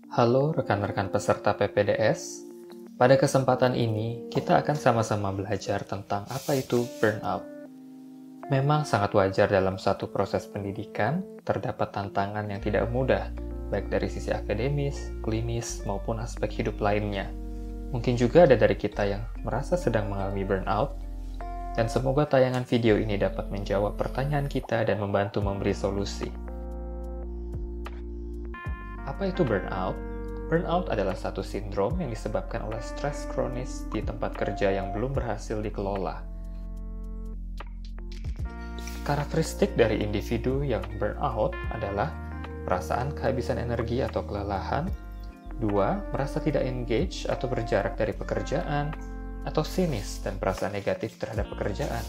Halo rekan-rekan peserta PPDS. Pada kesempatan ini, kita akan sama-sama belajar tentang apa itu burnout. Memang sangat wajar dalam satu proses pendidikan, terdapat tantangan yang tidak mudah, baik dari sisi akademis, klinis, maupun aspek hidup lainnya. Mungkin juga ada dari kita yang merasa sedang mengalami burnout, dan semoga tayangan video ini dapat menjawab pertanyaan kita dan membantu memberi solusi. Apa itu burnout? Burnout adalah satu sindrom yang disebabkan oleh stres kronis di tempat kerja yang belum berhasil dikelola. Karakteristik dari individu yang burnout adalah perasaan kehabisan energi atau kelelahan, 2. Merasa tidak engage atau berjarak dari pekerjaan, atau sinis dan perasaan negatif terhadap pekerjaan,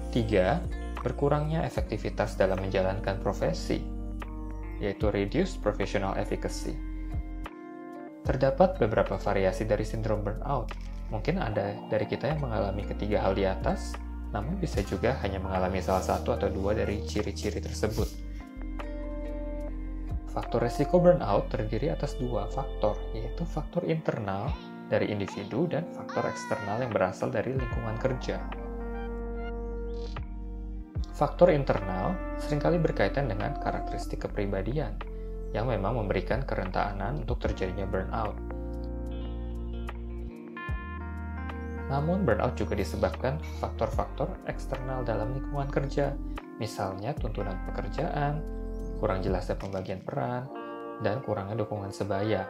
3. Berkurangnya efektivitas dalam menjalankan profesi, yaitu reduced professional efficacy. Terdapat beberapa variasi dari sindrom burnout. Mungkin ada dari kita yang mengalami ketiga hal di atas, namun bisa juga hanya mengalami salah satu atau dua dari ciri-ciri tersebut. Faktor resiko burnout terdiri atas dua faktor, yaitu faktor internal dari individu dan faktor eksternal yang berasal dari lingkungan kerja. Faktor internal seringkali berkaitan dengan karakteristik kepribadian, yang memang memberikan kerentanan untuk terjadinya burnout. Namun, burnout juga disebabkan faktor-faktor eksternal dalam lingkungan kerja, misalnya tuntunan pekerjaan, kurang jelasnya pembagian peran, dan kurangnya dukungan sebaya.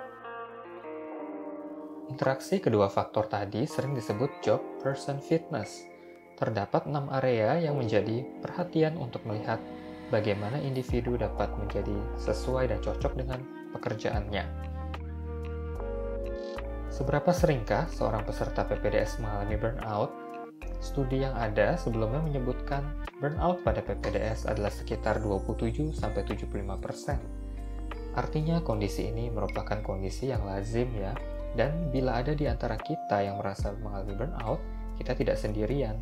Interaksi kedua faktor tadi sering disebut job person fitness. Terdapat 6 area yang menjadi perhatian untuk melihat bagaimana individu dapat menjadi sesuai dan cocok dengan pekerjaannya. Seberapa seringkah seorang peserta PPDS mengalami burnout? Studi yang ada sebelumnya menyebutkan burnout pada PPDS adalah sekitar 27-75%. Artinya kondisi ini merupakan kondisi yang lazim ya, dan bila ada di antara kita yang merasa mengalami burnout, kita tidak sendirian.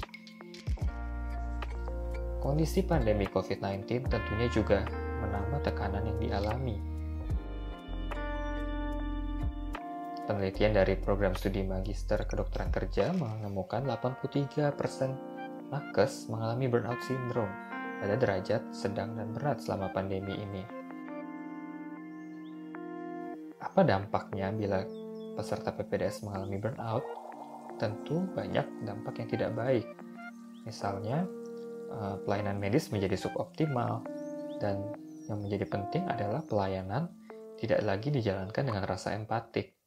Kondisi pandemi COVID-19 tentunya juga menambah tekanan yang dialami. Penelitian dari program studi magister kedokteran kerja menemukan 83% nakes mengalami burnout syndrome pada derajat sedang dan berat selama pandemi ini. Apa dampaknya bila peserta PPDS mengalami burnout? Tentu banyak dampak yang tidak baik. Misalnya, pelayanan medis menjadi suboptimal, dan yang menjadi penting adalah pelayanan tidak lagi dijalankan dengan rasa empatik.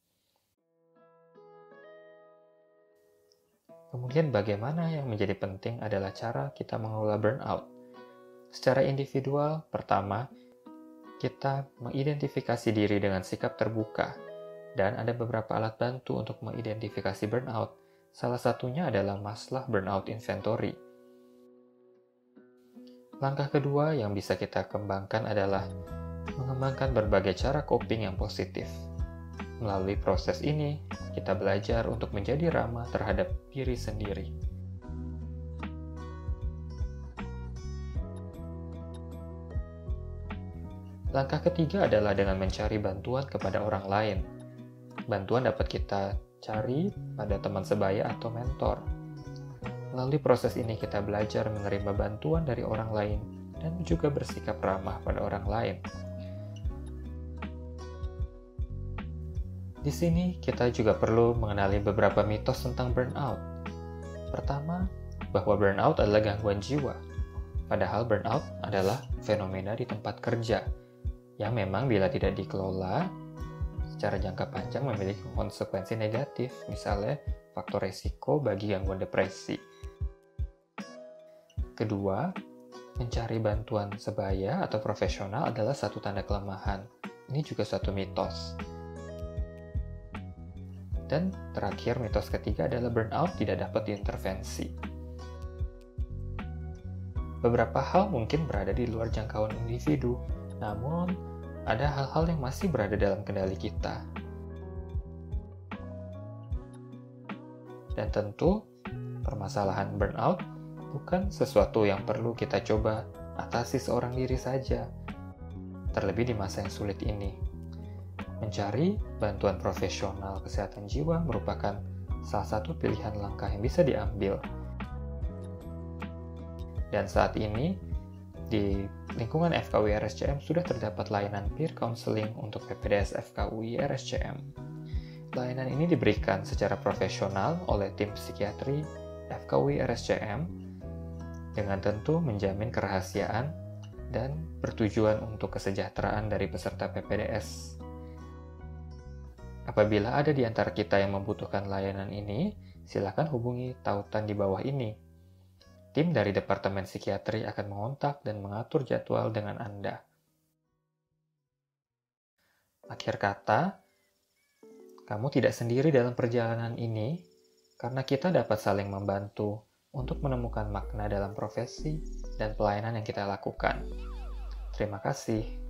Kemudian bagaimana yang menjadi penting adalah cara kita mengelola burnout. Secara individual, pertama, kita mengidentifikasi diri dengan sikap terbuka, dan ada beberapa alat bantu untuk mengidentifikasi burnout. Salah satunya adalah masalah burnout inventory. Langkah kedua yang bisa kita kembangkan adalah mengembangkan berbagai cara coping yang positif. Melalui proses ini, kita belajar untuk menjadi ramah terhadap diri sendiri. Langkah ketiga adalah dengan mencari bantuan kepada orang lain. Bantuan dapat kita cari pada teman sebaya atau mentor. Melalui proses ini kita belajar menerima bantuan dari orang lain dan juga bersikap ramah pada orang lain. Di sini kita juga perlu mengenali beberapa mitos tentang burnout. Pertama, bahwa burnout adalah gangguan jiwa. Padahal burnout adalah fenomena di tempat kerja yang memang bila tidak dikelola secara jangka panjang memiliki konsekuensi negatif, misalnya faktor resiko bagi gangguan depresi. Kedua, mencari bantuan sebaya atau profesional adalah satu tanda kelemahan. Ini juga suatu mitos. Dan terakhir, mitos ketiga adalah burnout tidak dapat diintervensi. Beberapa hal mungkin berada di luar jangkauan individu, namun ada hal-hal yang masih berada dalam kendali kita. Dan tentu, permasalahan burnout bukan sesuatu yang perlu kita coba atasi seorang diri saja, terlebih di masa yang sulit ini. Mencari bantuan profesional kesehatan jiwa merupakan salah satu pilihan langkah yang bisa diambil. Dan saat ini, di lingkungan FKUI RSCM sudah terdapat layanan peer counseling untuk PPDS FKUI RSCM. Layanan ini diberikan secara profesional oleh tim psikiatri FKUI RSCM dengan tentu menjamin kerahasiaan dan bertujuan untuk kesejahteraan dari peserta PPDS. Apabila ada di antara kita yang membutuhkan layanan ini, silakan hubungi tautan di bawah ini. Tim dari Departemen Psikiatri akan mengontak dan mengatur jadwal dengan Anda. Akhir kata, kamu tidak sendiri dalam perjalanan ini karena kita dapat saling membantu untuk menemukan makna dalam profesi dan pelayanan yang kita lakukan. Terima kasih.